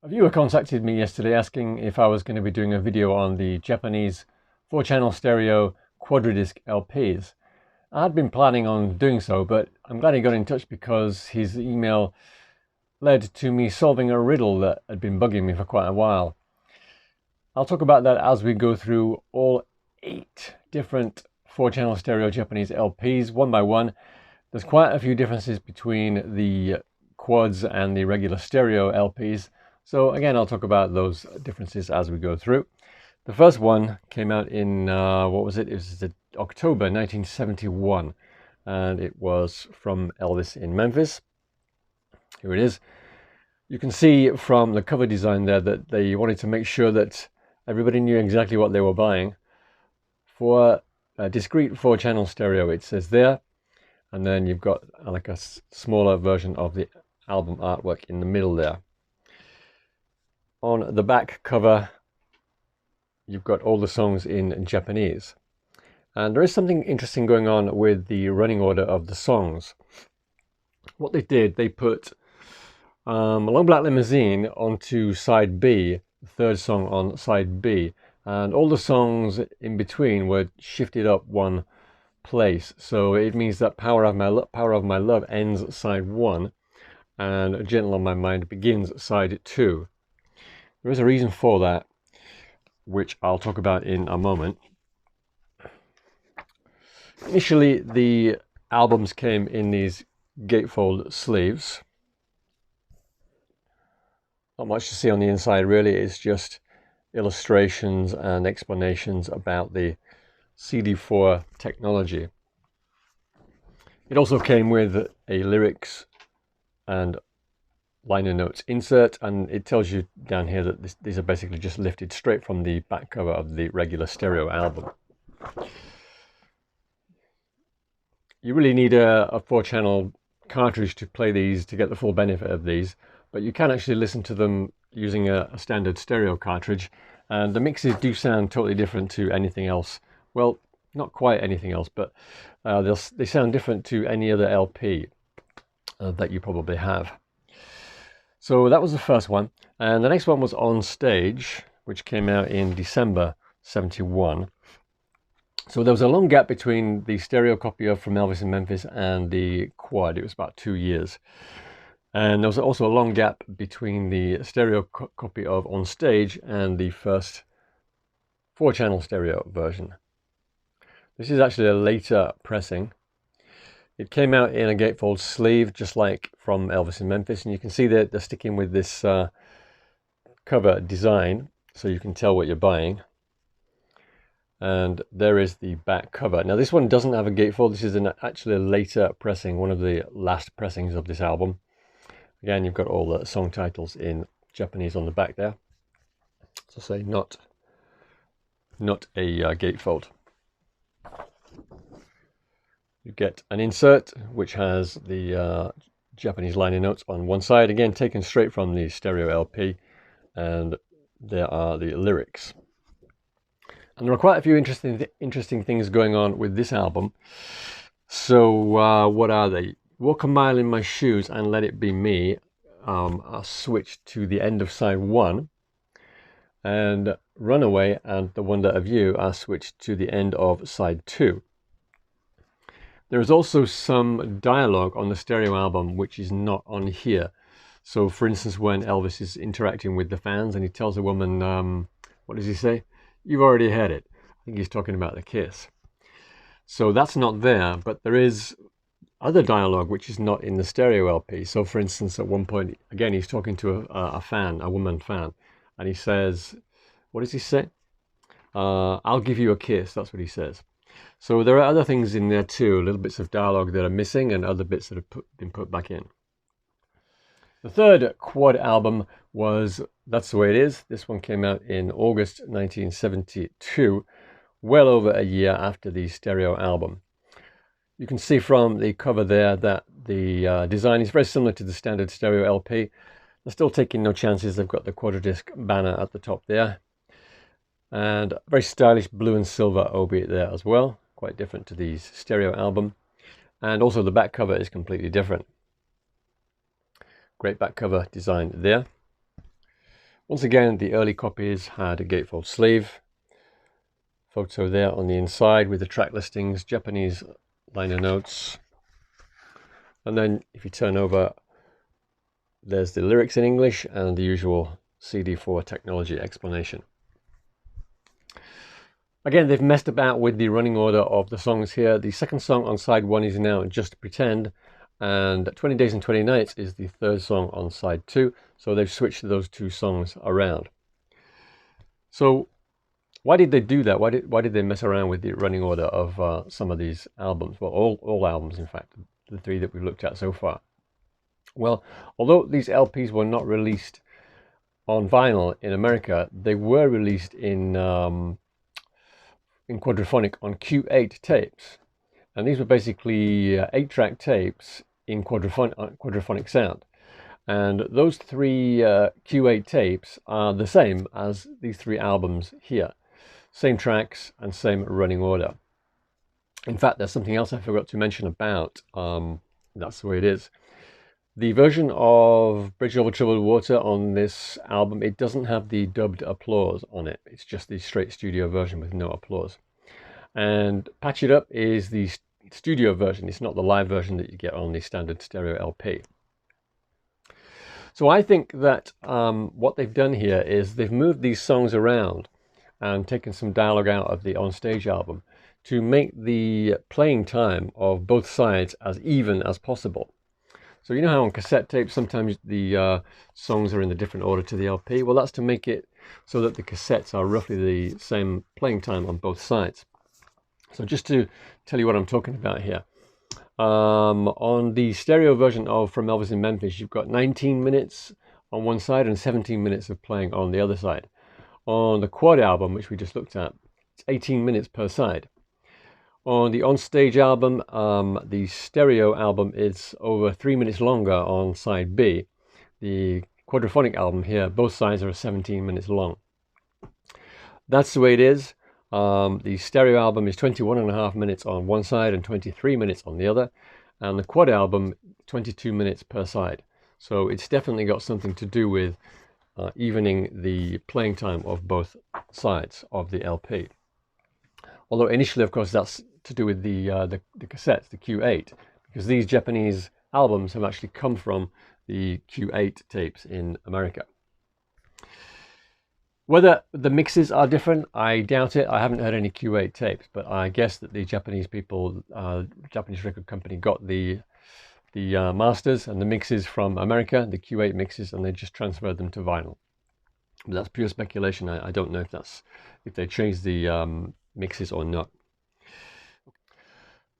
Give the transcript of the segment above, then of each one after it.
A viewer contacted me yesterday asking if I was going to be doing a video on the Japanese 4-channel stereo quadra-disc LPs. I had been planning on doing so, but I'm glad he got in touch because his email led to me solving a riddle that had been bugging me for quite a while. I'll talk about that as we go through all 8 different 4-channel stereo Japanese LPs one by one. There's quite a few differences between the quads and the regular stereo LPs. So again, I'll talk about those differences as we go through. The first one came out in, what was it? It was October 1971, and it was from Elvis in Memphis. Here it is. You can see from the cover design there that they wanted to make sure that everybody knew exactly what they were buying. For a discrete 4-channel stereo, it says there, and then you've got like a smaller version of the album artwork in the middle there. On the back cover, you've got all the songs in Japanese. And there is something interesting going on with the running order of the songs. What they did, they put a Long Black Limousine onto side B, the third song on side B, and all the songs in between were shifted up one place. So it means that Power of My Love ends side 1, and Gentle on My Mind begins side 2. There is a reason for that, which I'll talk about in a moment. Initially, the albums came in these gatefold sleeves. Not much to see on the inside, really. It's just illustrations and explanations about the CD4 technology. It also came with a lyrics and liner notes insert, and it tells you down here that these are basically just lifted straight from the back cover of the regular stereo album. You really need a 4-channel cartridge to play these to get the full benefit of these, but you can actually listen to them using a standard stereo cartridge, and the mixes do sound totally different to anything else. Well, not quite anything else, but they sound different to any other LP that you probably have. So that was the first one, and the next one was On Stage, which came out in December 71. So there was a long gap between the stereo copy of From Elvis in Memphis and the quad. It was about 2 years. And there was also a long gap between the stereo copy of On Stage and the first 4-channel stereo version. This is actually a later pressing. It came out in a gatefold sleeve, just like From Elvis in Memphis, and you can see that they're sticking with this cover design, so you can tell what you're buying. And there is the back cover. Now this one doesn't have a gatefold. This is actually a later pressing, one of the last pressings of this album. Again, you've got all the song titles in Japanese on the back there. So say not a gatefold. You get an insert which has the Japanese liner notes on one side, again taken straight from the stereo LP, and there are the lyrics. And there are quite a few interesting things going on with this album. So what are they? Walk a Mile in My Shoes and Let It Be Me are switched to the end of side 1, and Runaway and The Wonder of You are switched to the end of side 2. There is also some dialogue on the stereo album which is not on here. So for instance, when Elvis is interacting with the fans and he tells a woman, what does he say? You've already had it. I think he's talking about the kiss. So that's not there, but there is other dialogue which is not in the stereo LP. So for instance, at one point, again, he's talking to a fan, a woman fan, and he says, what does he say? I'll give you a kiss. That's what he says. So there are other things in there too, little bits of dialogue that are missing and other bits that have been put back in. The third quad album was That's the Way It Is. This one came out in August 1972, well over a year after the stereo album. You can see from the cover there that the design is very similar to the standard stereo LP. They're still taking no chances. They've got the quadra-disc banner at the top there. And very stylish blue and silver obi there as well, quite different to the stereo album. And also the back cover is completely different. Great back cover design there. Once again, the early copies had a gatefold sleeve. Photo there on the inside with the track listings, Japanese liner notes. And then if you turn over, there's the lyrics in English and the usual CD4 technology explanation. Again, they've messed about with the running order of the songs here. The second song on side 1 is now Just Pretend, and 20 Days and 20 Nights is the third song on side 2. So they've switched those two songs around. So why did they do that? Why did they mess around with the running order of some of these albums? Well, all albums, in fact, the 3 that we've looked at so far. Well, although these LPs were not released on vinyl in America, they were released in quadraphonic on Q8 tapes, and these were basically 8-track tapes in quadraphonic sound. And those 3 Q8 tapes are the same as these 3 albums here. Same tracks and same running order. In fact, there's something else I forgot to mention about That's the Way It Is. The version of Bridge Over Troubled Water on this album, it doesn't have the dubbed applause on it. It's just the straight studio version with no applause. And Patch It Up is the studio version. It's not the live version that you get on the standard stereo LP. So I think that what they've done here is they've moved these songs around and taken some dialogue out of the onstage album to make the playing time of both sides as even as possible. So you know how on cassette tapes sometimes the songs are in a different order to the LP? Well, that's to make it so that the cassettes are roughly the same playing time on both sides. So just to tell you what I'm talking about here. On the stereo version of From Elvis in Memphis, you've got 19 minutes on one side and 17 minutes of playing on the other side. On the quad album, which we just looked at, it's 18 minutes per side. On the onstage album, the stereo album is over 3 minutes longer on side B. The quadraphonic album here, both sides are 17 minutes long. That's the way it is. The stereo album is 21.5 minutes on one side and 23 minutes on the other. And the quad album, 22 minutes per side. So it's definitely got something to do with evening the playing time of both sides of the LP. Although initially, of course, that's to do with the cassettes, the Q8, because these Japanese albums have actually come from the Q8 tapes in America. Whether the mixes are different, I doubt it. I haven't heard any Q8 tapes, but I guess that the Japanese people, Japanese record company, got the masters and the mixes from America, the Q8 mixes, and they just transferred them to vinyl. But that's pure speculation. I don't know if they changed the mixes or not.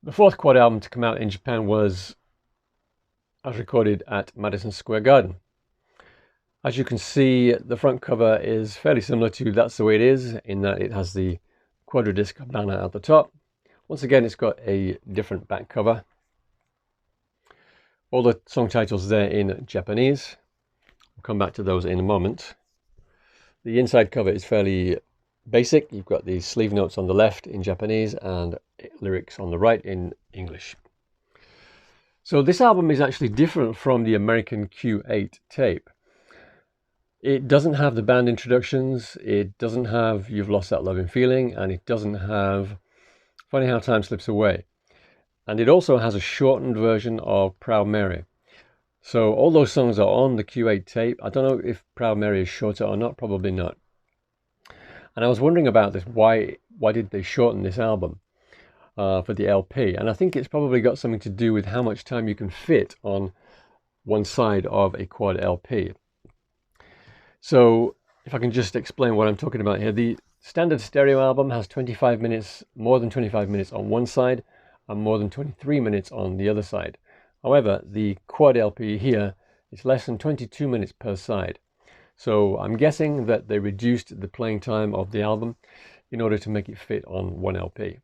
The fourth quad album to come out in Japan was as recorded at Madison Square Garden. As you can see, the front cover is fairly similar to That's the Way It Is, in that it has the quadra-disc banner at the top. Once again, it's got a different back cover. All the song titles there in Japanese. We'll come back to those in a moment. The inside cover is fairly basic. You've got the sleeve notes on the left in Japanese and lyrics on the right in English. So this album is actually different from the American Q8 tape. It doesn't have the band introductions, it doesn't have You've Lost That Loving Feeling, and it doesn't have Funny How Time Slips Away. And it also has a shortened version of Proud Mary. So all those songs are on the Q8 tape. I don't know if Proud Mary is shorter or not, probably not. And I was wondering about this, why did they shorten this album for the LP? And I think it's probably got something to do with how much time you can fit on one side of a quad LP. So if I can just explain what I'm talking about here, the standard stereo album has 25 minutes, more than 25 minutes on one side and more than 23 minutes on the other side. However, the quad LP here is less than 22 minutes per side. So I'm guessing that they reduced the playing time of the album in order to make it fit on one LP.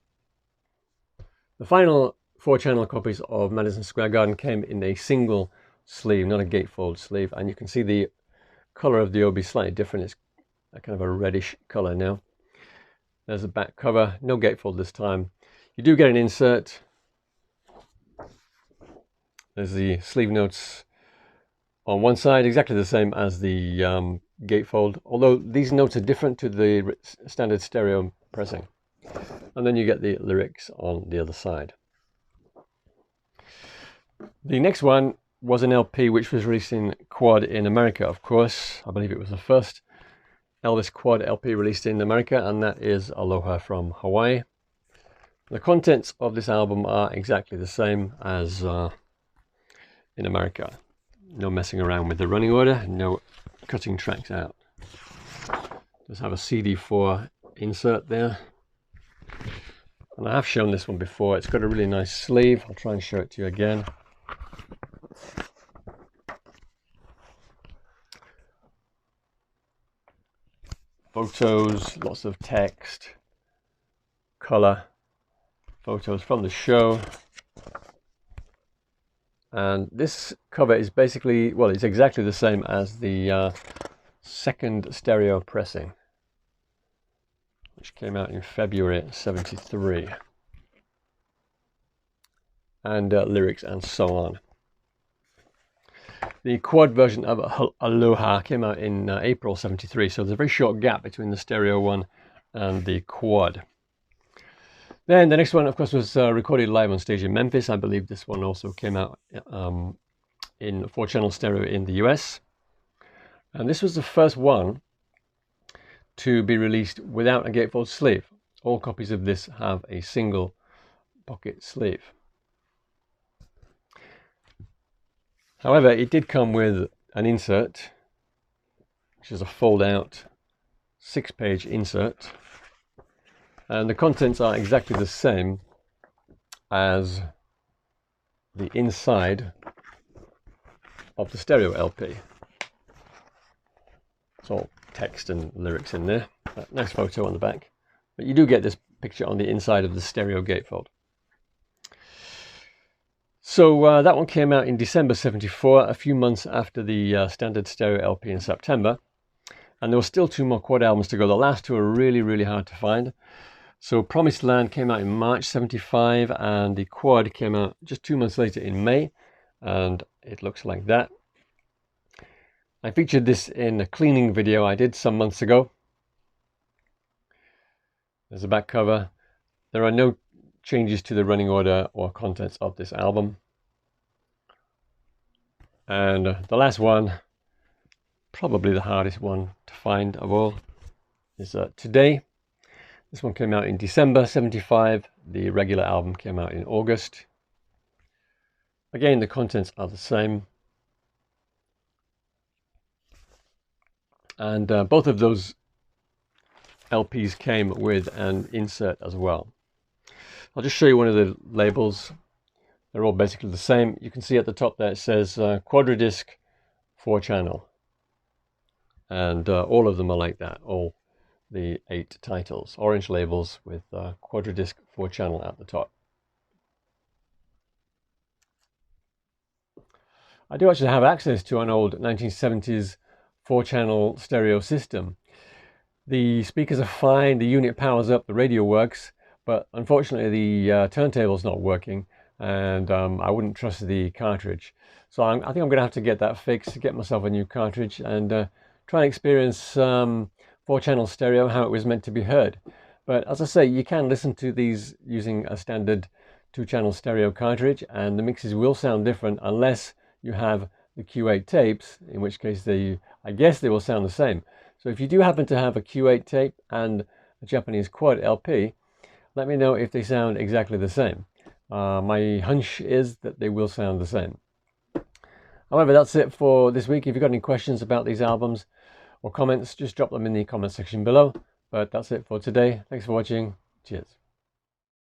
The final 4-channel copies of Madison Square Garden came in a single sleeve, not a gatefold sleeve, and you can see the color of the OB slightly different. It's a kind of a reddish color now. There's the back cover, no gatefold this time. You do get an insert. There's the sleeve notes on one side, exactly the same as the gatefold, although these notes are different to the standard stereo pressing. And then you get the lyrics on the other side. The next one was an LP which was released in quad in America, of course. I believe it was the first Elvis quad LP released in America, and that is Aloha from Hawaii. The contents of this album are exactly the same as in America. No messing around with the running order, no cutting tracks out. Just have a CD4 insert there. And I have shown this one before. It's got a really nice sleeve. I'll try and show it to you again. Photos, lots of text, color, photos from the show. And this cover is basically, well, it's exactly the same as the second stereo pressing, which came out in February '73. And lyrics and so on. The quad version of Aloha came out in April '73, so there's a very short gap between the stereo one and the quad. Then the next one, of course, was recorded live on stage in Memphis. I believe this one also came out in 4-channel stereo in the US. And this was the first one to be released without a gatefold sleeve. All copies of this have a single pocket sleeve. However, it did come with an insert, which is a fold-out 6-page insert. And the contents are exactly the same as the inside of the stereo LP. It's all text and lyrics in there. Nice photo on the back. But you do get this picture on the inside of the stereo gatefold. So that one came out in December '74, a few months after the standard stereo LP in September. And there were still 2 more quad albums to go. The last 2 are really, really hard to find. So Promised Land came out in March '75, and the quad came out just 2 months later in May. And it looks like that. I featured this in a cleaning video I did some months ago. There's a back cover. There are no changes to the running order or contents of this album. And the last one, probably the hardest one to find of all, is Today. This one came out in December '75. The regular album came out in August. Again, the contents are the same. And both of those LPs came with an insert as well. I'll just show you one of the labels. They're all basically the same. You can see at the top there it says quadra-disc 4-channel. And all of them are like that, all the 8 titles. Orange labels with quadra-disc 4-channel at the top. I do actually have access to an old 1970s 4-channel stereo system. The speakers are fine, the unit powers up, the radio works, but unfortunately the turntable's not working, and I wouldn't trust the cartridge. So I think I'm going to have to get that fixed, get myself a new cartridge, and try and experience 4-channel stereo, how it was meant to be heard. But as I say, you can listen to these using a standard 2-channel stereo cartridge, and the mixes will sound different unless you have the Q8 tapes, in which case I guess they will sound the same. So if you do happen to have a Q8 tape and a Japanese quad LP, let me know if they sound exactly the same. My hunch is that they will sound the same. However, that's it for this week. If you've got any questions about these albums or comments, just drop them in the comment section below. But that's it for today. Thanks for watching. Cheers.